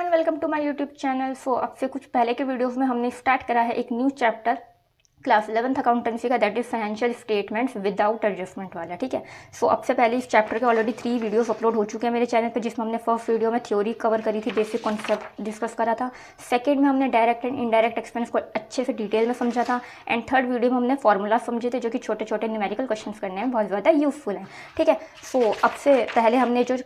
Everyone, welcome to my YouTube channel. So अब से कुछ पहले के वीडियोस में हमने स्टार्ट करा है एक new chapter class 11th accountancy का, that is financial statements without adjustment वाला। ठीक है। सो अब से पहले इस चैप्टर के ऑलरेडी 3 वीडियोस अपलोड हो चुके हैं मेरे चैनल पे, जिसमें हमने फर्स्ट वीडियो में थ्योरी कवर करी थी, बेसिक कॉन्सेप्ट डिस्कस करा था। सेकंड में हमने डायरेक्ट एंड इनडायरेक्ट एक्सपेंस को अच्छे से डिटेल में समझा था। एंड थर्ड वीडियो में हमने फॉर्मूला समझे थे, जो कि छोटे छोटे न्यूमेरिकल क्वेश्चन करने में बहुत ज़्यादा यूजफुल हैं। ठीक है। सो अब से पहले हमने जो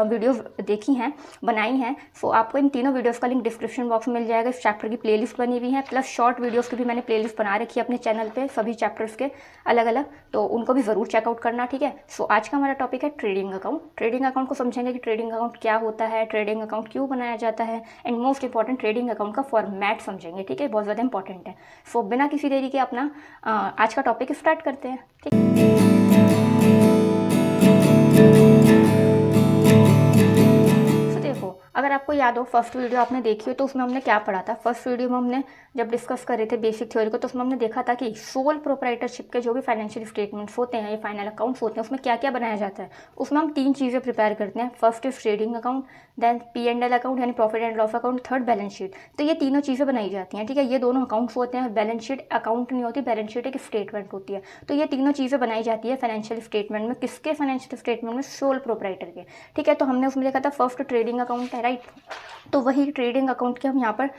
वीडियोज़ देखी हैं, बनाई हैं, सो आपको इन तीनों वीडियोज़ का लिंक डिस्क्रिप्शन बॉक्स में मिल जाएगा। इस चैप्टर की प्लेलिस्ट बनी हुई है, प्लस शॉर्ट वीडियोज़ की भी मैंने प्लेलिस्ट बना रखी है अपने चैनल पे, सभी चैप्टर्स के अलग अलग, तो उनको भी ज़रूर चेकआउट करना। ठीक है। सो आज का हमारा टॉपिक है ट्रेडिंग अकाउंट। ट्रेडिंग अकाउंट को समझेंगे कि ट्रेडिंग अकाउंट क्या होता है, ट्रेडिंग अकाउंट क्यों बनाया जाता है, and most important trading account का फॉर्मेट समझेंगे। ठीक है, बहुत ज़्यादा इंपॉर्टेंट है। सो बिना किसी देरी के अपना आज का टॉपिक स्टार्ट करते हैं। ठीक है। अगर आपको याद हो, फर्स्ट वीडियो आपने देखी हो तो उसमें हमने क्या पढ़ा था। फर्स्ट वीडियो में हमने जब डिस्कस कर रहे थे बेसिक थ्योरी को, तो उसमें हमने देखा था कि सोल प्रोप्राइटरशिप के जो भी फाइनेंशियल स्टेटमेंट्स होते हैं, ये फाइनल अकाउंट्स होते हैं, उसमें क्या क्या बनाया जाता है। उसमें हम 3 चीज़ें प्रिपेयर करते हैं। First is trading account, then P&L account यानी profit and loss account, third balance sheet. तो ये तीनों चीज़ें बनाई जाती हैं। ठीक है। ये दोनों अकाउंट्स होते हैं, बैलेंस शीट अकाउंट नहीं होती, बैलेंस शीट एक स्टेटमेंट होती है। तो ये तीनों चीज़ें बनाई जाती है फाइनेंशियल स्टेटमेंट में। किसके फाइनेंशियल स्टेटमेंट में? सोल प्रोप्राइटर के। ठीक है। तो हमने उसमें देखा था फर्स्ट ट्रेडिंग अकाउंट है, राइट। तो वही ट्रेडिंग अकाउंट की हम यहाँ पर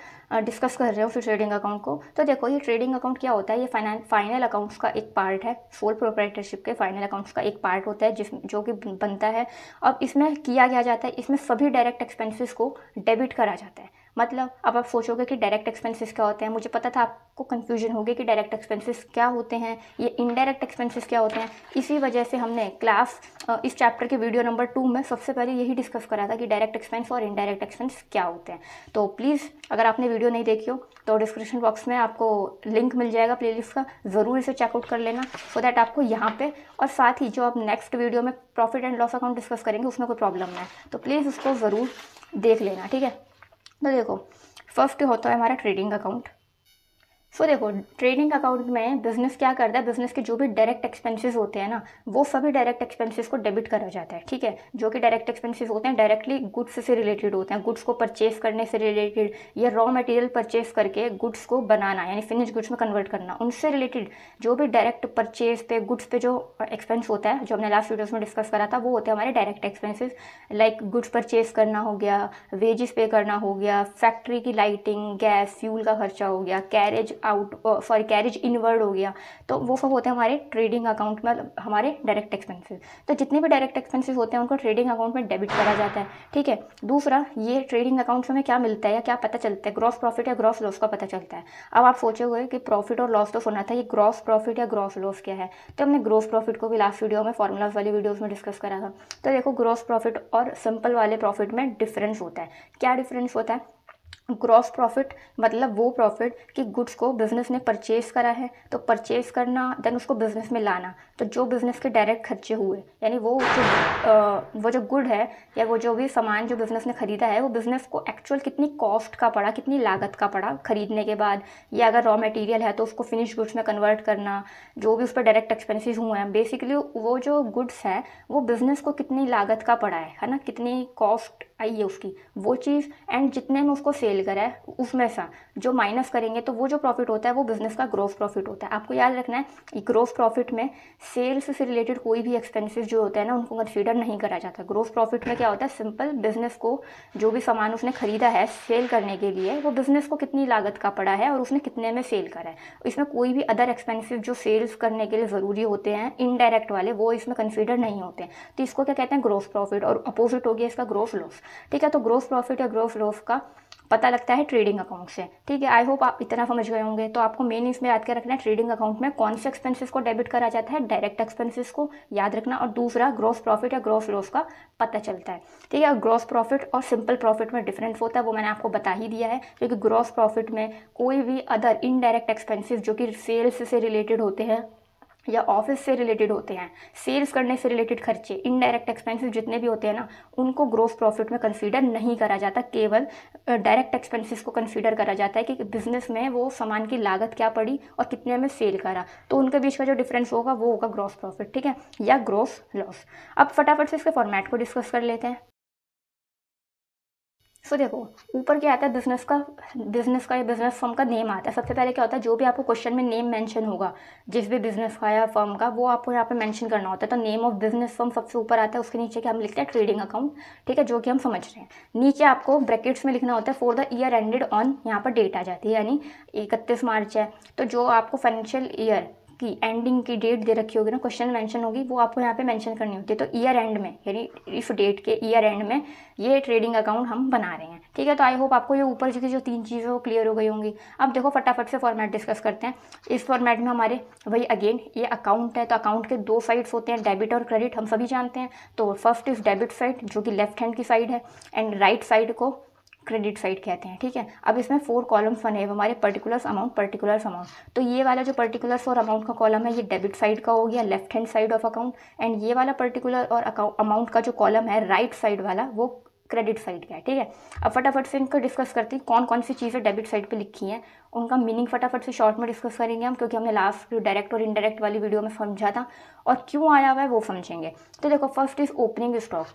डिस्कस कर रहे हो फिर ट्रेडिंग अकाउंट को। तो देखो, ये ट्रेडिंग अकाउंट क्या होता है? ये फाइनल अकाउंट्स का एक पार्ट है। सोल प्रोप्राइटरशिप के फाइनल अकाउंट्स का एक पार्ट होता है जो कि बनता है। अब इसमें किया क्या जाता है, इसमें सभी डायरेक्ट एक्सपेंसेस को डेबिट करा जाता है। मतलब अब आप सोचोगे कि डायरेक्ट एक्सपेंसेस क्या होते हैं, मुझे पता था आपको कन्फ्यूजन होगी कि डायरेक्ट एक्सपेंसेस क्या होते हैं, ये इनडायरेक्ट एक्सपेंसेस क्या होते हैं। इसी वजह से हमने इस चैप्टर के वीडियो नंबर 2 में सबसे पहले यही डिस्कस करा था कि डायरेक्ट एक्सपेंस और इनडायरेक्ट एक्सपेंस क्या होते हैं। तो प्लीज़ अगर आपने वीडियो नहीं देखी हो तो डिस्क्रिप्शन बॉक्स में आपको लिंक मिल जाएगा प्लेलिस्ट का, ज़रूर इसे चेकआउट कर लेना, सो दैट आपको यहाँ पे और साथ ही जो आप नेक्स्ट वीडियो में profit and loss account discuss करेंगे उसमें कोई प्रॉब्लम ना है। तो प्लीज़ उसको ज़रूर देख लेना। ठीक है। तो देखो, फर्स्ट होता है हमारा ट्रेडिंग अकाउंट। सो देखो, ट्रेडिंग अकाउंट में बिजनेस क्या करता है, बिजनेस के जो भी डायरेक्ट एक्सपेंसेस होते हैं ना, वो सभी डायरेक्ट एक्सपेंसेस को डेबिट करा जाता है। ठीक है। जो कि डायरेक्ट एक्सपेंसेस होते हैं डायरेक्टली गुड्स से रिलेटेड होते हैं, गुड्स को परचेज करने से रिलेटेड, या रॉ मटेरियल परचेज करके गुड्स को बनाना यानी फिनिश गुड्स में कन्वर्ट करना, उनसे रिलेटेड जो भी डायरेक्ट परचेज पे गुड्स पे जो एक्सपेंस होता है, जो हमने लास्ट वीडियोस में डिस्कस करा था, वो होते हैं हमारे direct expenses. Like goods purchase करना हो गया, वेजेस पे करना हो गया, फैक्ट्री की लाइटिंग, गैस, फ्यूल का खर्चा हो गया, कैरेज इनवर्ड हो गया। तो वो सब होते हैं हमारे ट्रेडिंग अकाउंट में, हमारे डायरेक्ट एक्सपेंसेस। तो जितने भी डायरेक्ट एक्सपेंसेस होते हैं उनको ट्रेडिंग अकाउंट में डेबिट करा जाता है। ठीक है। दूसरा, ये ट्रेडिंग अकाउंट से हमें क्या मिलता है या क्या पता चलता है? ग्रॉस प्रॉफिट या ग्रॉस लॉस का पता चलता है। अब आप सोचोगे कि प्रॉफिट और लॉस तो सुना था, ये ग्रॉस प्रॉफिट या ग्रॉस लॉस क्या है? तो हमने ग्रॉस प्रॉफिट को भी लास्ट वीडियो में फॉर्मूलाज वाली वीडियोस में डिस्कस करा था। तो देखो, ग्रॉस प्रॉफिट और सिंपल वाले प्रॉफिट में डिफरेंस होता है। क्या डिफरेंस होता है? ग्रॉस प्रॉफिट मतलब वो प्रॉफिट कि गुड्स को बिजनेस ने परचेज करा है, तो परचेज करना, देन उसको बिजनेस में लाना, तो जो बिजनेस के डायरेक्ट खर्चे हुए, यानी वो जो गुड है या वो जो भी सामान जो बिजनेस ने खरीदा है, वो बिजनेस को एक्चुअल कितनी कॉस्ट का पड़ा, कितनी लागत का पड़ा खरीदने के बाद, या अगर रॉ मटेरियल है तो उसको फिनिश गुड्स में कन्वर्ट करना, जो भी उस पर डायरेक्ट एक्सपेंसेस हुए हैं, बेसिकली वो जो गुड्स है वो बिजनेस को कितनी लागत का पड़ा है ना, कितनी कॉस्ट आई है उसकी, वो चीज़, एंड जितने में उसको सेल करा है उसमें से जो माइनस करेंगे तो वो जो प्रॉफिट होता है वो बिजनेस का ग्रॉस प्रॉफिट होता है। आपको याद रखना है, ग्रॉस प्रॉफिट में सेल्स से रिलेटेड कोई भी एक्सपेंसेस जो होते हैं ना, उनको कंसीडर नहीं करा जाता। ग्रॉस प्रॉफिट में क्या होता है, सिंपल बिजनेस को जो भी सामान उसने खरीदा है सेल करने के लिए, वो बिजनेस को कितनी लागत का पड़ा है और उसने कितने में सेल करा है। इसमें कोई भी अदर एक्सपेंसिव जो सेल्स करने के लिए ज़रूरी होते हैं इनडायरेक्ट वाले, वो इसमें कंसीडर नहीं होते हैं। तो इसको क्या कहते हैं, ग्रॉस प्रॉफिट, और अपोजिट हो गया इसका ग्रॉस लॉस। ठीक है। तो ग्रॉस प्रॉफिट या ग्रॉस लॉस का पता लगता है ट्रेडिंग अकाउंट से। ठीक है। आई होप आप इतना समझ गए होंगे। तो आपको मेन इसमें याद क्या रखना है, ट्रेडिंग अकाउंट में कौन से एक्सपेंसेस को डेबिट करा जाता है, डायरेक्ट एक्सपेंसेस को याद रखना, और दूसरा ग्रॉस प्रॉफिट या ग्रॉस लॉस का पता चलता है। ठीक है। ग्रॉस प्रॉफिट और सिंपल प्रॉफिट में डिफरेंस होता है, वो मैंने आपको बता ही दिया है, क्योंकि ग्रॉस प्रॉफिट में कोई भी अदर इनडायरेक्ट एक्सपेंसेस जो कि सेल्स से रिलेटेड होते हैं या ऑफिस से रिलेटेड होते हैं, सेल्स करने से रिलेटेड खर्चे, इनडायरेक्ट एक्सपेंसेस जितने भी होते हैं ना, उनको ग्रॉस प्रॉफिट में कंसीडर नहीं करा जाता। केवल डायरेक्ट एक्सपेंसेस को कंसीडर करा जाता है कि बिजनेस में वो सामान की लागत क्या पड़ी और कितने में सेल करा, तो उनके बीच का जो डिफरेंस होगा वो होगा ग्रॉस प्रॉफिट। ठीक है, या ग्रॉस लॉस। अब फटाफट से इसके फॉर्मेट को डिस्कस कर लेते हैं। सो देखो ऊपर क्या आता है, बिजनेस का या बिजनेस फर्म का नेम आता है। सबसे पहले क्या होता है, जो भी आपको क्वेश्चन में नेम मेंशन होगा जिस भी बिजनेस का या फर्म का, वो आपको यहाँ पे मेंशन करना होता है। तो नेम ऑफ बिजनेस फर्म सबसे ऊपर आता है, उसके नीचे क्या हम लिखते हैं, ट्रेडिंग अकाउंट, ठीक है, जो कि हम समझ रहे हैं। नीचे आपको ब्रैकेट्स में लिखना होता है for the year ended on, यहाँ पर डेट आ जाती है, यानी 31 मार्च है तो जो आपको फाइनेंशियल ईयर की एंडिंग की डेट दे रखी होगी ना, क्वेश्चन मेंशन होगी, वो आपको यहाँ पे मेंशन करनी होती है। तो ईयर एंड में, यानी इस डेट के ईयर एंड में ये ट्रेडिंग अकाउंट हम बना रहे हैं, ठीक है। तो आई होप आपको ये ऊपर की जो 3 चीज़ें वो क्लियर हो गई होंगी। अब देखो फटाफट से फॉर्मेट डिस्कस करते हैं। इस फॉर्मेट में हमारे वही अगेन ये अकाउंट है, तो अकाउंट के 2 साइड्स होते हैं, डेबिट और क्रेडिट, हम सभी जानते हैं। तो फर्स्ट इज डेबिट साइड जो कि लेफ्ट हैंड की साइड है, एंड राइट साइड को क्रेडिट साइड कहते हैं, ठीक है। अब इसमें 4 कॉलम्स बने हुए हमारे, पर्टिकुलर्स अमाउंट। तो ये वाला जो पर्टिकुलर्स और अमाउंट का कॉलम है ये डेबिट साइड का हो गया, left hand side of account, and ये वाला पर्टिकुलर और अमाउंट का जो कॉलम है राइट साइड वाला, वो क्रेडिट साइड का है, ठीक है। अब फटाफट से इनको डिस्कस करते हैं कौन कौन सी चीज़ें डेबिट साइड पे लिखी हैं, उनका मीनिंग फटाफट से शॉर्ट में डिस्कस करेंगे हम, क्योंकि हमने लास्ट डायरेक्ट और इनडायरेक्ट वाली वीडियो में समझा था, और क्यों आया हुआ है वो समझेंगे। तो देखो first is opening stock.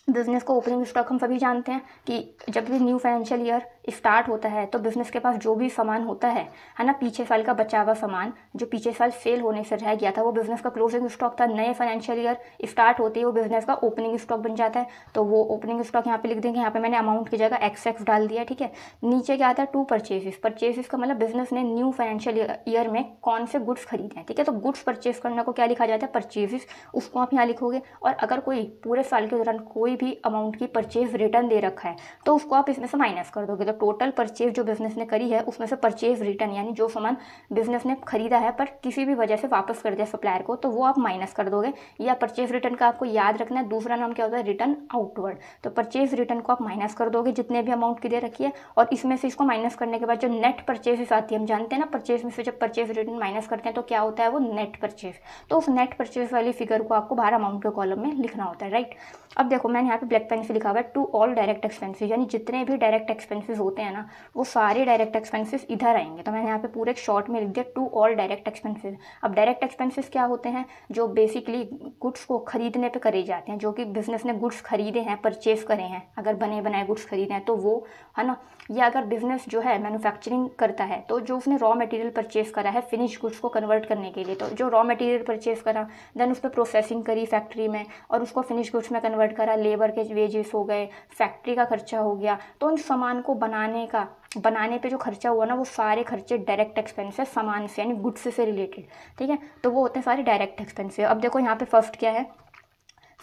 Business को ओपनिंग स्टॉक हम सभी जानते हैं कि जब भी न्यू फाइनेंशियल ईयर स्टार्ट होता है तो बिजनेस के पास जो भी सामान होता है ना, पीछे साल का बचा हुआ सामान जो पीछे साल सेल होने से रह गया था, वो बिजनेस का क्लोजिंग स्टॉक था। नए फाइनेंशियल ईयर स्टार्ट होते ही वो बिजनेस का ओपनिंग स्टॉक बन जाता है। तो वो ओपनिंग स्टॉक यहाँ पे लिख देंगे। यहाँ पे मैंने अमाउंट की जगह XX डाल दिया, ठीक है। नीचे क्या आता है, 2 परचेजेस। परचेजेस का मतलब बिजनेस ने न्यू फाइनेंशियल ईयर में कौन से गुड्स खरीदे हैं, ठीक है। तो गुड्स परचेज करने को क्या लिखा जाता है, परचेजेस, उसको आप यहाँ लिखोगे। और अगर कोई पूरे साल के दौरान कोई भी अमाउंट की परचेज रिटर्न दे रखा है तो उसको आप इसमें से माइनस कर दोगे। तो टोटल परचेज जो बिजनेस ने करी है उसमें से परचेज रिटर्न, यानी जो सामान बिजनेस ने खरीदा है पर किसी भी वजह से वापस कर दिया सप्लायर को, तो वो आप माइनस कर दोगे। या परचेज रिटर्न का आपको याद रखना है, दूसरा नाम क्या होता है, रिटर्न आउटवर्ड। तो परचेज रिटर्न को आप माइनस कर दोगे जितने भी अमाउंट की दे रखी है, और इसमें से इसको माइनस करने के बाद जो नेट परचेज आती है, हम जानते हैं ना परचेज में से जब परचेज रिटर्न माइनस करते हैं तो क्या होता है, वो नेट परचेज। तो उस नेट परचेज वाली फिगर को आपको बाहर अमाउंट के कॉलम में लिखना होता है, राइट। अब देखो मैंने यहाँ पे ब्लैक पेन से लिखा हुआ है टू ऑल डायरेक्ट एक्सपेंसेस, यानी जितने भी डायरेक्ट एक्सपेंसेस होते हैं ना, वो सारे डायरेक्ट एक्सपेंसेस इधर आएंगे। तो मैंने यहाँ पे पूरे एक शॉर्ट में लिख दिया टू ऑल डायरेक्ट एक्सपेंसेस। अब डायरेक्ट एक्सपेंसेस क्या होते हैं, जो बेसिकली गुड्स को खरीदने पे करे जाते हैं, जो कि बिजनेस ने गुड्स खरीदे हैं, परचेज करे हैं, अगर बने बनाए गुड्स खरीदे हैं तो वो, है ना। या अगर बिजनेस जो है मैन्युफैक्चरिंग करता है तो जो उसने रॉ मटेरियल परचेज करा है फिनिश गुड्स को कन्वर्ट करने के लिए, तो जो रॉ मटेरियल परचेज करा, देन उस पर प्रोसेसिंग करी फैक्ट्री में और उसको फिनिश गुड्स में कन्वर्ट करा, लेबर के वेजेस हो गए, फैक्ट्री का खर्चा हो गया, तो उन सामान को बनाने पे जो खर्चा हुआ ना, वो सारे खर्चे डायरेक्ट एक्सपेंस है, सामान से यानी गुड्स से रिलेटेड, ठीक है। तो वो होते हैं सारे डायरेक्ट एक्सपेंस। अब देखो यहाँ पे फर्स्ट क्या है,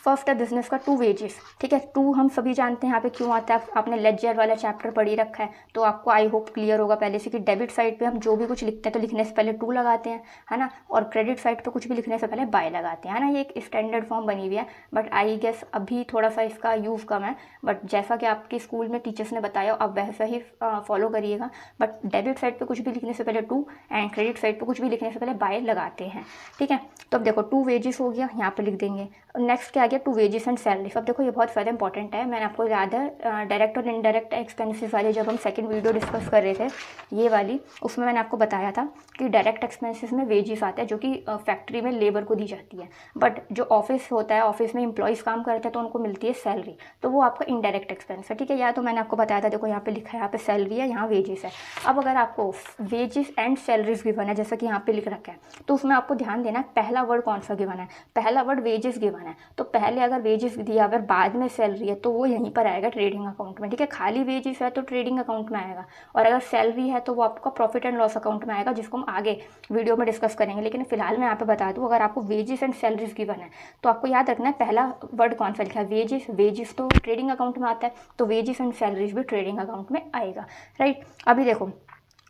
फर्स्ट है बिजनेस का टू वेजेस, ठीक है। टू हम सभी जानते हैं यहाँ पे क्यों आता है, आपने लेजर वाला चैप्टर पढ़ ही रखा है, तो आपको आई होप क्लियर होगा पहले से कि डेबिट साइड पे हम जो भी कुछ लिखते हैं तो लिखने से पहले टू लगाते हैं, है ना, और क्रेडिट साइड पे कुछ भी लिखने से पहले बाय लगाते हैं, है ना। ये एक स्टैंडर्ड फॉर्म बनी हुई है, बट आई गेस अभी थोड़ा सा इसका यूज़ कम है, बट जैसा कि आपके स्कूल में टीचर्स ने बताया आप वैसा ही फॉलो करिएगा। बट डेबिट साइड पर कुछ भी लिखने से पहले टू, एंड क्रेडिट साइड पर कुछ भी लिखने से पहले बाय लगाते हैं, ठीक है। तो अब देखो टू वेजेस हो गया, यहाँ पर लिख देंगे। नेक्स्ट क्या आ गया, टू वेजेस एंड सैलरीज। अब देखो ये बहुत ज़्यादा इंपॉर्टेंट है, मैंने आपको याद है डायरेक्ट और इनडायरेक्ट एक्सपेंसेस वाले जब हम सेकंड वीडियो डिस्कस कर रहे थे ये वाली, उसमें मैंने आपको बताया था कि डायरेक्ट एक्सपेंसेस में वेजेस आते हैं जो कि फैक्ट्री में लेबर को दी जाती है, बट जो ऑफिस होता है, ऑफिस में एम्प्लॉयज़ काम करते हैं तो उनको मिलती है सैलरी, तो वो आपका इनडायरेक्ट एक्सपेंस है, ठीक है। या तो मैंने आपको बताया था, देखो यहाँ पे लिखा है, यहाँ पे सैलरी है, यहाँ वेजेस है। अब अगर आपको वेजेस एंड सैलरीज गिवन है जैसा कि यहाँ पे लिख रखा है, तो उसमें आपको ध्यान देना है पहला वर्ड कौन सा गिवन है, पहला वर्ड वेजेस गिवन है, तो पहले अगर वेजेस दिया अगर बाद में सैलरी है तो वो यहीं पर आएगा ट्रेडिंग अकाउंट में, ठीक है। खाली वेजेस है तो ट्रेडिंग अकाउंट में आएगा, और अगर सैलरी है तो वो आपका प्रॉफिट एंड लॉस अकाउंट में आएगा, जिसको हम आगे वीडियो में डिस्कस करेंगे। लेकिन फिलहाल मैं यहाँ पे बता दूँ, अगर आपको वेजेस एंड सैलरीज गिवन है तो आपको याद रखना है पहला वर्ड कौन सा लिखा है, वेजेस। वेजेस तो ट्रेडिंग अकाउंट में आता है, तो वेजेस एंड सैलरीज भी ट्रेडिंग अकाउंट में आएगा, राइट। अभी देखो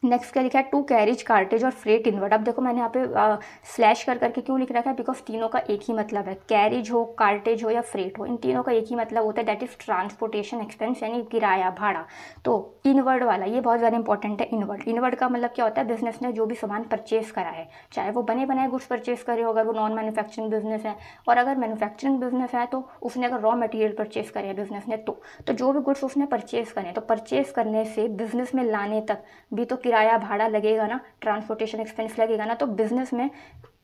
नेक्स्ट क्या लिखा है, टू कैरेज कार्टेज और फ्रेट इनवर्ड। अब देखो मैंने यहाँ पे स्लैश कर करके क्यों लिख रखा है, बिकॉज तीनों का एक ही मतलब है, कैरेज हो, कार्टेज हो या फ्रेट हो, इन तीनों का एक ही मतलब होता है, दैट इज ट्रांसपोर्टेशन एक्सपेंस, यानी किराया भाड़ा। तो इनवर्ड वाला ये बहुत ज़्यादा इंपॉर्टेंट है। इनवर्ड का मतलब क्या होता है, बिजनेस ने जो भी सामान परचेज करा है, चाहे वो बने बनाए गुड्स परचेज करे हो, अगर वो नॉन मैन्युफैक्चरिंग बिजनेस है, और अगर मैन्युफैक्चरिंग बिजनेस है तो उसने अगर रॉ मटेरियल परचेज करे है बिजनेस ने, तो जो भी गुड्स उसने परचेज करें, तो परचेज करने से बिजनेस में लाने तक भी तो किराया भाड़ा लगेगा ना, ट्रांसपोर्टेशन एक्सपेंस लगेगा ना। तो बिजनेस में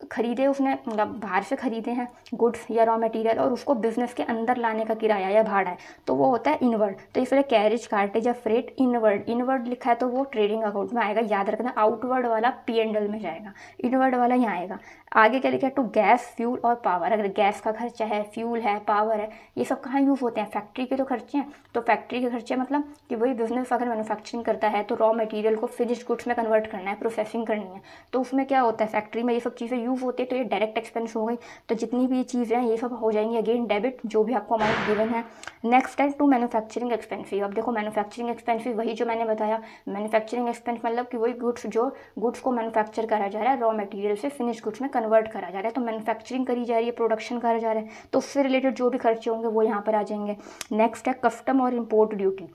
खरीदे उसने, मतलब बाहर से खरीदे हैं गुड्स या रॉ मटेरियल, और उसको बिजनेस के अंदर लाने का किराया या भाड़ा है, तो वो होता है इनवर्ड। तो इसलिए कैरेज, कार्टेज या फ्रेट इनवर्ड, इनवर्ड लिखा है तो वो ट्रेडिंग अकाउंट में आएगा, याद रखना। आउटवर्ड वाला P&L में जाएगा, इनवर्ड वाला यहाँ आएगा। आगे क्या लिखा है, टू गैस, फ्यूल और पावर। अगर गैस का खर्चा है, फ्यूल है, पावर है, ये सब कहाँ यूज़ होते हैं, फैक्ट्री के तो खर्चे हैं। तो फैक्ट्री के खर्चे मतलब कि वही बिजनेस अगर मैन्युफैक्चरिंग करता है तो रॉ मटेरियल को फिनिश्ड गुड्स में कन्वर्ट करना है, प्रोसेसिंग करनी है, तो उसमें क्या होता है, फैक्ट्री में ये सब चीज़ें यूज़ होती है, तो ये डायरेक्ट एक्सपेंस हो गई। तो जितनी भी ये चीज़ें हैं ये सब हो जाएंगी अगेन डेबिट, जो भी आपको अमाउंट गिवन है। नेक्स्ट है टू मैन्युफैक्चरिंग एक्सपेंसिव। अब देखो मैन्युफैक्चरिंग एक्सपेंसिव वही जो मैंने बताया, मैन्युफैक्चरिंग एक्सपेंस मतलब कि वही गुड्स, जो गुड्स को मैन्युफैक्चर करा जा रहा है, रॉ मटेरियल से फिनिश गुड्स में कन्वर्ट करा जा रहा है, तो मैन्युफैक्चरिंग करी जा रही है, प्रोडक्शन करा जा रहा है, तो उससे रिलेटेड जो भी खर्चे होंगे वो यहाँ पर आ जाएंगे। नेक्स्ट है कस्टम और इम्पोर्ट ड्यूटी।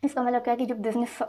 इसका मतलब क्या है कि जब बिजनेस,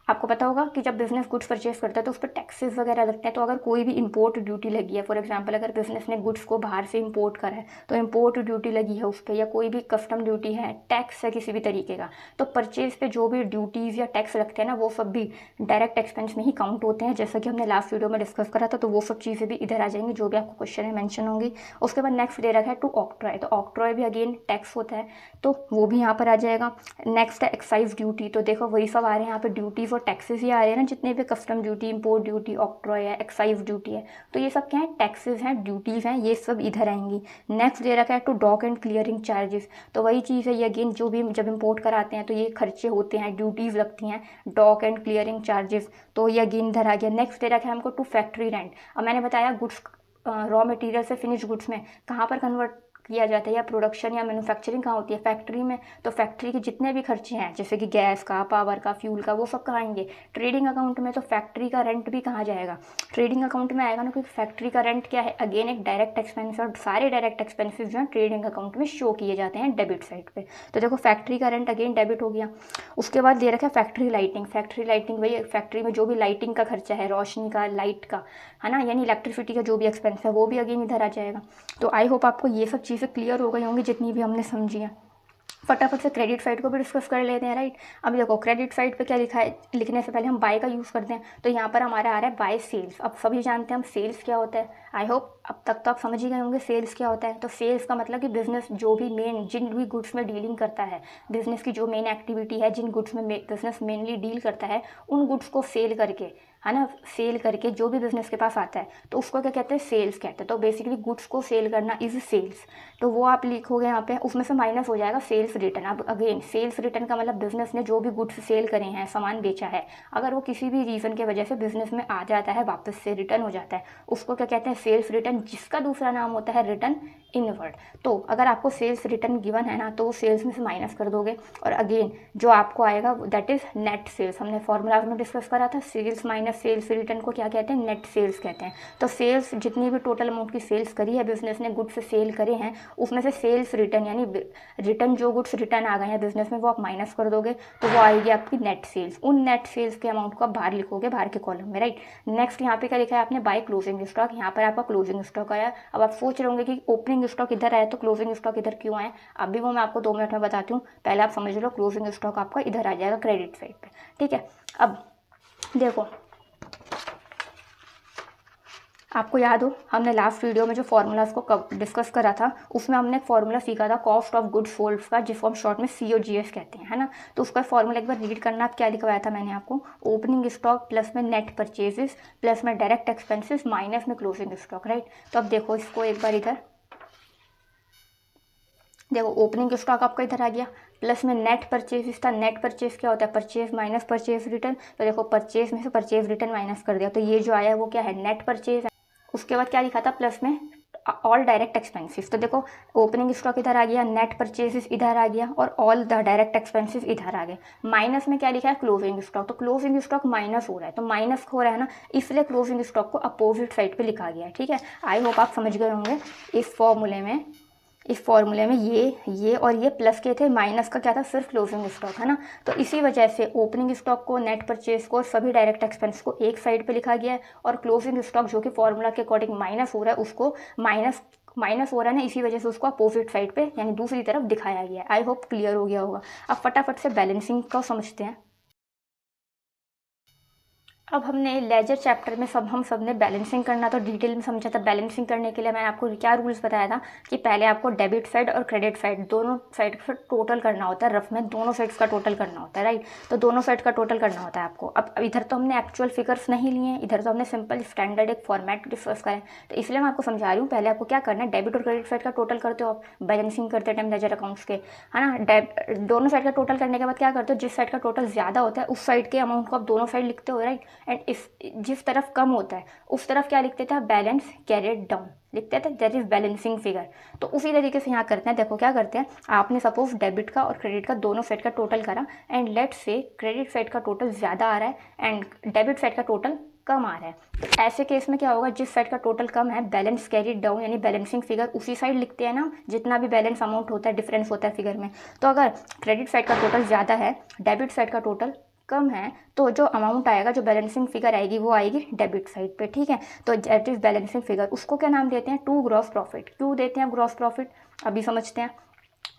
आपको पता होगा कि जब बिजनेस गुड्स परचेज करता है तो उस पर टैक्सेस वगैरह लगते हैं। तो अगर कोई भी इंपोर्ट ड्यूटी लगी है, फॉर एग्जांपल अगर बिजनेस ने गुड्स को बाहर से इंपोर्ट करा है तो इंपोर्ट ड्यूटी लगी है उस पर, या कोई भी कस्टम ड्यूटी है, टैक्स है किसी भी तरीके का, तो परचेज पे जो भी ड्यूटीज़ या टैक्स लगते हैं ना, वो सब भी डायरेक्ट एक्सपेंस में ही काउंट होते हैं, जैसा कि हमने लास्ट वीडियो में डिस्कस करा था। तो वो सब चीज़ें भी इधर आ जाएंगी जो भी आपको क्वेश्चन में मैंशन होंगी। उसके बाद नेक्स्ट दे रखा है टू ऑक्ट्रॉय, तो ऑक्ट्रॉय भी अगेन टैक्स होता है, तो वो भी यहाँ पर आ जाएगा। नेक्स्ट है एक्साइज ड्यूटी, तो देखो वही सब आ रहे हैं यहाँ पे, ड्यूटीज और टैक्सेस ही आ रहे हैं ना, जितने भी custom duty, import duty, octroi है, एक्साइज ड्यूटी है, तो ये सब क्या है, टैक्सेस हैं, ड्यूटीज़ हैं, ये सब इधर आएंगी। नेक्स्ट दे रखा है to dock and clearing charges, तो वही चीज़ है ये अगेन, जो भी जब इंपोर्ट कराते हैं तो ये खर्चे होते हैं, ड्यूटीज़ लगती हैं, डॉक एंड क्लियरिंग चार्जेस, तो ये अगेन इधर आ गया। नेक्स्ट दे रखा है हमको टू फैक्ट्री रेंट। अब मैंने बताया गुड्स, रॉ मटेरियल से फिनिश गुड्स में कहाँ पर कन्वर्ट किया जाता है, या प्रोडक्शन या मैन्युफैक्चरिंग कहाँ होती है, फैक्ट्री में। तो फैक्ट्री के जितने भी खर्चे हैं, जैसे कि गैस का, पावर का, फ्यूल का, वो सब कहाँ आएंगे, ट्रेडिंग अकाउंट में। तो फैक्ट्री का रेंट भी कहाँ जाएगा, ट्रेडिंग अकाउंट में आएगा ना, क्योंकि फैक्ट्री का रेंट क्या है, अगेन एक डायरेक्ट एक्सपेंस, और सारे डायरेक्ट एक्सपेंसिव जो है ट्रेडिंग अकाउंट में शो किए जाते हैं डेबिट साइड पे। तो देखो फैक्ट्री का रेंट अगेन डेबिट हो गया। उसके बाद दे रखा है फैक्ट्री लाइटिंग। फैक्ट्री लाइटिंग वही फैक्ट्री में जो भी लाइटिंग का खर्चा है, रोशनी का, लाइट का, है ना, यानी इलेक्ट्रिसिटी का जो भी एक्सपेंस है वो भी अगेन इधर आ जाएगा। तो आई होप आपको ये सब चीज़ें क्लियर हो गई होंगी जितनी भी हमने समझी हैं। फटाफट से क्रेडिट साइड को भी डिस्कस कर लेते हैं, राइट। अब देखो क्रेडिट साइड पे क्या लिखा है, लिखने से पहले हम बाय का यूज़ करते हैं, तो यहाँ पर हमारा आ रहा है बाय सेल्स। अब सभी जानते हैं हम सेल्स क्या होता है, आई होप अब तक तो आप समझ ही गए होंगे सेल्स क्या होता है। तो सेल्स का मतलब कि बिजनेस जो भी मेन, जिन भी गुड्स में डीलिंग करता है, बिजनेस की जो मेन एक्टिविटी है, जिन गुड्स में बिजनेस मेनली डील करता है, उन गुड्स को सेल करके, है ना, सेल करके जो भी बिजनेस के पास आता है तो उसको क्या कहते हैं, सेल्स कहते हैं। तो बेसिकली गुड्स को सेल करना इज सेल्स। तो वो आप लिखोगे यहाँ पे, उसमें से माइनस हो जाएगा सेल्स रिटर्न। अब अगेन सेल्स रिटर्न का मतलब बिजनेस ने जो भी गुड्स सेल करे हैं, सामान बेचा है, अगर वो किसी भी रीज़न की वजह से बिजनेस में आ जाता है, वापस से रिटर्न हो जाता है, उसको क्या कहते हैं, सेल्स रिटर्न, जिसका दूसरा नाम होता है रिटर्न इनवर्ड। तो अगर आपको सेल्स रिटर्न गिवन है ना, तो वो सेल्स में से माइनस कर दोगे, और अगेन जो आपको आएगा दैट इज नेट सेल्स। हमने फॉर्मूला में डिस्कस करा था, सेल्स माइनस सेल्स रिटर्न को क्या कहते हैं, नेट सेल्स कहते हैं। तो सेल्स, जितनी भी टोटल अमाउंट की सेल्स करी है बिजनेस ने, गुड्स सेल करे हैं, उसमें से सेल्स रिटर्न यानी रिटर्न, जो गुड्स रिटर्न आ गए हैं बिजनेस में, वो आप माइनस कर दोगे, तो वो आएगी आपकी नेट सेल्स। उन नेट सेल्स के अमाउंट को आप बाहर लिखोगे, बाहर के कॉलम में, राइट। नेक्स्ट यहाँ पे क्या लिखा है आपने, बाय क्लोजिंग स्टॉक। यहाँ पर आपका क्लोजिंग स्टॉक आया। अब आप सोच रहे होंगे कि ओपनिंग स्टॉक इधर आया तो क्लोजिंग स्टॉक इधर क्यों आए, अभी वो मैं आपको 2 मिनट में बताती हूँ। पहले आप समझ लो, क्लोजिंग स्टॉक आपका इधर आ जाएगा क्रेडिट साइड पे, ठीक है। अब देखो आपको याद हो, हमने लास्ट वीडियो में जो फॉर्मूलाज को डिस्कस करा था, उसमें हमने एक फॉर्मूला सीखा था कॉस्ट ऑफ गुड्स सोल्ड का, जिसको हम शॉर्ट में COGS कहते हैं, है ना। तो उसका फॉर्मूला एक बार रीड करना। आप क्या लिखवाया था मैंने आपको, ओपनिंग स्टॉक प्लस में नेट परचेजेस प्लस में डायरेक्ट एक्सपेंसेस माइनस में क्लोजिंग स्टॉक, राइट। तो अब देखो इसको एक बार इधर देखो, ओपनिंग स्टॉक आपका इधर आ गया, प्लस में नेट परचेज था। नेट परचेज क्या होता है, परचेज माइनस परचेज रिटर्न। तो देखो परचेज में से परचेज रिटर्न माइनस कर दिया, तो ये जो आया वो क्या है, नेट परचेज है। उसके बाद क्या लिखा था, प्लस में ऑल डायरेक्ट एक्सपेंसिस। तो देखो ओपनिंग स्टॉक इधर आ गया, नेट परचेजेस इधर आ गया, और ऑल द डायरेक्ट एक्सपेंसिस इधर आ गए। माइनस में क्या लिखा है, क्लोजिंग स्टॉक। तो क्लोजिंग स्टॉक माइनस हो रहा है, तो माइनस हो रहा है ना, इसलिए क्लोजिंग स्टॉक को अपोजिट साइड पे लिखा गया है, ठीक है। आई होप आप समझ गए होंगे। इस फॉर्मूले में ये और ये प्लस के थे, माइनस का क्या था, सिर्फ क्लोजिंग स्टॉक, है ना। तो इसी वजह से ओपनिंग स्टॉक को, नेट परचेज को, सभी डायरेक्ट एक्सपेंस को एक साइड पे लिखा गया है, और क्लोजिंग स्टॉक जो कि फॉर्मूला के अकॉर्डिंग माइनस हो रहा है, उसको माइनस हो रहा है ना, इसी वजह से उसको अपोजिट साइड पे यानी दूसरी तरफ दिखाया गया है। आई होप क्लियर हो गया होगा। अब फटाफट से बैलेंसिंग का समझते हैं। अब हमने लेजर चैप्टर में हम सब ने बैलेंसिंग करना तो डिटेल में समझा था। बैलेंसिंग करने के लिए मैंने आपको क्या रूल्स बताया था कि पहले आपको डेबिट साइड और क्रेडिट साइड दोनों साइड का टोटल करना होता है। रफ में दोनों साइड्स का टोटल करना होता है, राइट। तो दोनों साइड का टोटल करना होता है आपको। अब इधर तो हमने एक्चुअल फिगर्स नहीं लिए हैं, इधर तो हमने सिंपल स्टैंडर्ड एक फॉर्मेट डिस्कस करें। तो इसलिए मैं आपको समझा रही हूँ, पहले आपको क्या करना है, डेबिट और क्रेडिट साइड का टोटल करते हो आप बैलेंसिंग करते टाइम लेजर अकाउंट्स के, है ना। दोनों साइड का टोटल करने के बाद क्या करते हो, जिस साइड का टोटल ज़्यादा होता है उस साइड के अमाउंट को आप दोनों साइड लिखते हो, राइट। एंड इस जिस तरफ कम होता है उस तरफ क्या लिखते थे, बैलेंस कैरिड डाउन लिखते थे, दैट इज बैलेंसिंग फिगर। तो उसी तरीके से यहाँ करते हैं। देखो क्या करते हैं, आपने सपोज डेबिट का और क्रेडिट का दोनों साइड का टोटल करा एंड लेट से क्रेडिट साइड का टोटल ज़्यादा आ रहा है एंड डेबिट साइड का टोटल कम आ रहा है। तो ऐसे केस में क्या होगा, जिस साइड का टोटल कम है बैलेंस कैरिड डाउन यानी बैलेंसिंग फिगर उसी साइड लिखते हैं ना, जितना भी बैलेंस अमाउंट होता है डिफरेंस होता है फिगर में। तो अगर क्रेडिट साइड का टोटल ज़्यादा है, डेबिट साइड का टोटल कम है, तो जो अमाउंट आएगा, जो बैलेंसिंग फिगर आएगी वो आएगी डेबिट साइड पे, ठीक है। तो दैट इज बैलेंसिंग फिगर, उसको क्या नाम देते हैं, टू ग्रॉस प्रॉफिट। क्यों देते हैं ग्रॉस प्रॉफिट, अभी समझते हैं,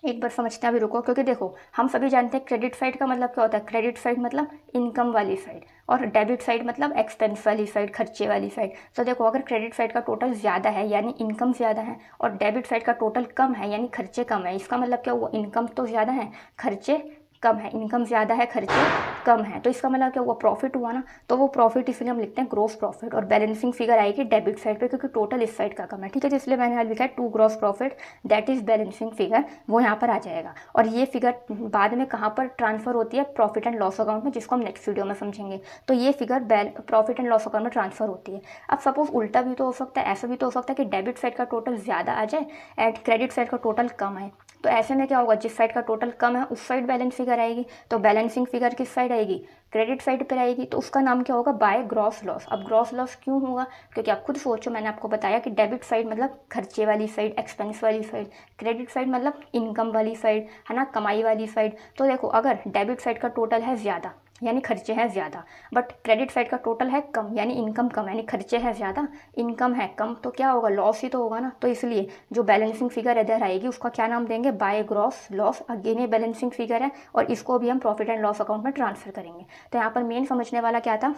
एक बार समझते हैं, अभी रुको। क्योंकि देखो हम सभी जानते हैं क्रेडिट साइड का मतलब क्या होता है, क्रेडिट साइड मतलब इनकम वाली साइड और डेबिट साइड मतलब एक्सपेंस वाली साइड, खर्चे वाली साइड। तो देखो अगर क्रेडिट साइड का टोटल ज़्यादा है यानी इनकम ज़्यादा है और डेबिट साइड का टोटल कम है यानी खर्चे कम है, इसका मतलब क्या हुआ, इनकम तो ज़्यादा है खर्चे कम है, इनकम ज़्यादा है खर्चे कम है, तो इसका मतलब क्या हुआ, प्रॉफिट हुआ ना। तो वो प्रॉफिट इसलिए हम लिखते हैं ग्रॉस प्रॉफिट और बैलेंसिंग फिगर आएगी डेबिट साइड पे क्योंकि टोटल इस साइड का कम है, ठीक है। तो इसलिए मैंने लिखा है to gross profit that is balancing figure, वो यहाँ पर आ जाएगा। और ये फिगर बाद में कहाँ पर ट्रांसफर होती है, प्रॉफिट एंड लॉस अकाउंट में, जिसको हम नेक्स्ट वीडियो में समझेंगे। तो ये figure profit and loss account में ट्रांसफर होती है। अब सपोज उल्टा भी तो हो सकता है, ऐसा भी तो हो सकता है कि डेबिट साइड का टोटल ज़्यादा आ जाए एंड क्रेडिट साइड का टोटल कम आए। तो ऐसे में क्या होगा, जिस साइड का टोटल कम है उस साइड बैलेंस फिगर आएगी। तो बैलेंसिंग फिगर किस साइड आएगी, क्रेडिट साइड पर आएगी। तो उसका नाम क्या होगा, बाय ग्रॉस लॉस। अब ग्रॉस लॉस क्यों होगा, क्योंकि आप खुद सोचो, मैंने आपको बताया कि डेबिट साइड मतलब खर्चे वाली साइड, एक्सपेंस वाली साइड, क्रेडिट साइड मतलब इनकम वाली साइड, है ना, कमाई वाली साइड। तो देखो अगर डेबिट साइड का टोटल है ज़्यादा यानी खर्चे हैं ज़्यादा, बट क्रेडिट साइड का टोटल है कम यानी इनकम कम, यानी खर्चे हैं ज़्यादा इनकम है कम, तो क्या होगा, लॉस ही तो होगा ना। तो इसलिए जो बैलेंसिंग फिगर इधर आएगी उसका क्या नाम देंगे, बाय ग्रॉस लॉस। अगेन ये बैलेंसिंग फिगर है और इसको भी हम प्रॉफिट एंड लॉस अकाउंट में ट्रांसफर करेंगे। तो यहाँ पर मेन समझने वाला क्या था,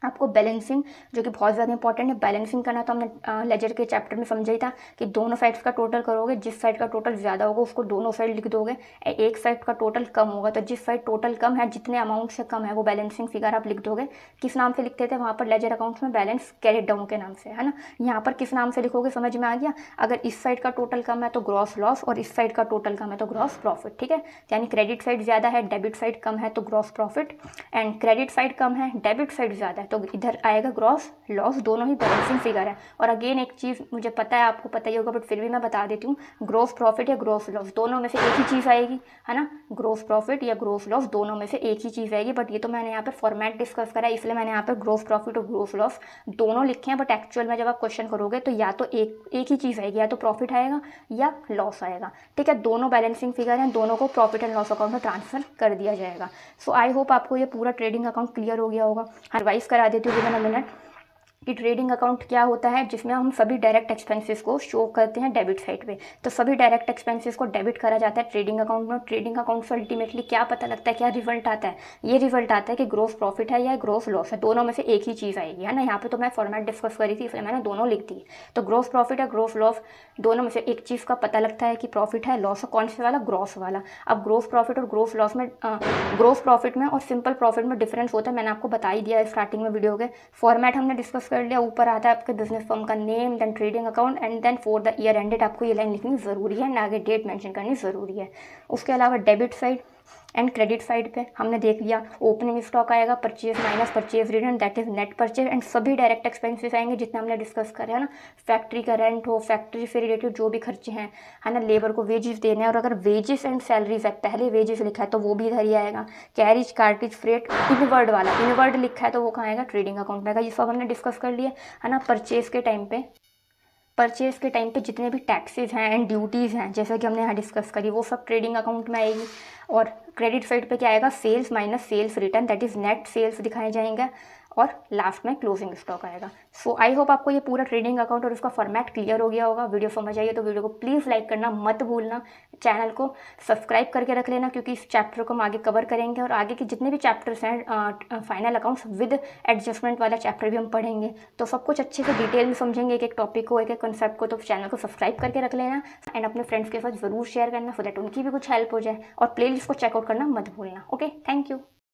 आपको बैलेंसिंग, जो कि बहुत ज़्यादा इंपॉर्टेंट है। बैलेंसिंग करना तो हमने लेजर के चैप्टर में समझा ही था कि दोनों साइड्स का टोटल करोगे, जिस साइड का टोटल ज़्यादा होगा उसको दोनों साइड लिख दोगे, एक साइड का टोटल कम होगा तो जिस साइड टोटल कम है, जितने अमाउंट से कम है वो बैलेंसिंग फिगर आप लिख दोगे। किस नाम से लिखते थे वहाँ पर लेजर अकाउंट्स में, बैलेंस कैरिड डाउन के नाम से, है ना। यहाँ पर किस नाम से लिखोगे, समझ में आ गया। अगर इस साइड का टोटल कम है तो ग्रॉस लॉस और इस साइड का टोटल कम है तो ग्रॉस प्रॉफिट, ठीक है। यानी क्रेडिट साइड ज़्यादा है, डेबिट साइड कम है तो gross profit, and credit side कम है, डेबिट साइड ज़्यादा है तो इधर आएगा ग्रॉस लॉस। दोनों ही बैलेंसिंग फिगर है। और अगेन एक चीज़ मुझे पता है आपको पता ही होगा बट फिर भी मैं बता देती हूँ, ग्रॉस प्रॉफिट या ग्रॉस लॉस दोनों में से एक ही चीज़ आएगी, है ना। ग्रॉस प्रॉफिट या ग्रॉस लॉस दोनों में से एक ही चीज़ आएगी, बट ये तो मैंने यहाँ पर फॉर्मेट डिस्कस करा है इसलिए मैंने यहाँ पर ग्रॉस प्रॉफिट और ग्रॉस लॉस दोनों लिखे हैं। बट एक्चुअल में जब आप क्वेश्चन करोगे तो या तो एक ही चीज़ आएगी, या तो प्रॉफिट आएगा या लॉस आएगा, ठीक है। दोनों बैलेंसिंग फिगर हैं, दोनों को प्रॉफिट एंड लॉस अकाउंट में ट्रांसफर कर दिया जाएगा। सो आई होप आपको ये पूरा ट्रेडिंग अकाउंट क्लियर हो गया होगा। रिवाइज करा देती हूँ विद इन अ मिनट कि ट्रेडिंग अकाउंट क्या होता है, जिसमें हम सभी डायरेक्ट एक्सपेंसेस को शो करते हैं डेबिट साइड पे। तो सभी डायरेक्ट एक्सपेंसेस को डेबिट करा जाता है ट्रेडिंग अकाउंट में। ट्रेडिंग अकाउंट से अल्टीमेटली क्या पता लगता है, क्या रिजल्ट आता है, ये रिजल्ट आता है कि ग्रॉस प्रॉफिट है या ग्रॉस लॉस है, दोनों में से एक ही चीज़ आएगी, है ना। यहाँ पे तो मैं फॉर्मेट डिस्कस करी थी इसलिए मैंने दोनों लिख दी। तो ग्रॉस प्रॉफिट या ग्रॉस लॉस दोनों में से एक चीज़ का पता लगता है कि प्रॉफिट है, लॉस है, कौन से वाला, ग्रॉस वाला। अब ग्रॉस प्रॉफिट और ग्रॉस लॉस में ग्रॉस प्रॉफिट में और सिंपल प्रॉफिट में डिफरेंस होता है, मैंने आपको बता ही दिया है स्टार्टिंग में वीडियो के। फॉर्मेट हमने डिस्कस कर लिया, ऊपर आता है आपके बिजनेस फर्म का name, then trading account and then for the year ended आपको ये लाइन लिखनी ज़रूरी है, ना आगे डेट मेंशन करनी ज़रूरी है। उसके अलावा debit side and credit side पे हमने देख लिया, ओपनिंग स्टॉक आएगा, purchase minus purchase return that is net purchase, and सभी डायरेक्ट एक्सपेंसेस आएंगे जितने हमने डिस्कस करे, है ना। फैक्ट्री का रेंट हो, फैक्ट्री से रिलेटेड जो भी खर्चे हैं, है ना, लेबर को वेजेस देने हैं, और अगर वेजेस एंड सैलरीज है, पहले वेजेस लिखा है तो वो भी इधर ही आएगा। कैरिज, कार्टेज, फ्रेट, इनवर्ड वाला, इनवर्ड लिखा है तो वो कहाँ आएगा, ट्रेडिंग अकाउंट में आएगा। ये सब हमने डिस्कस कर लिया, है ना। परचेज़ के टाइम पे जितने भी टैक्सेस हैं एंड ड्यूटीज़ हैं जैसा कि हमने यहाँ डिस्कस करी, वो सब ट्रेडिंग अकाउंट में आएगी। और क्रेडिट साइड पे क्या आएगा, sales minus sales return that is net sales दिखाए जाएंगे। और लास्ट में क्लोजिंग स्टॉक आएगा। सो आई होप आपको ये पूरा ट्रेडिंग अकाउंट और उसका फॉर्मेट क्लियर हो गया होगा। वीडियो समझ आई है तो वीडियो को प्लीज़ लाइक करना मत भूलना, चैनल को सब्सक्राइब करके रख लेना, क्योंकि इस चैप्टर को हम आगे कवर करेंगे और आगे के जितने भी चैप्टर्स हैं फाइनल अकाउंट्स विद एडजस्टमेंट वाला चैप्टर भी हम पढ़ेंगे, तो सब कुछ अच्छे से डिटेल में समझेंगे, एक एक टॉपिक को, एक एक कंसेप्ट को। तो चैनल को सब्सक्राइब करके रख लेना एंड अपने फ्रेंड्स के साथ ज़रूर शेयर करना, सो दैट उनकी भी कुछ हेल्प हो जाए, और प्लेलिस्ट को चेकआउट करना मत भूलना। Okay, thank you.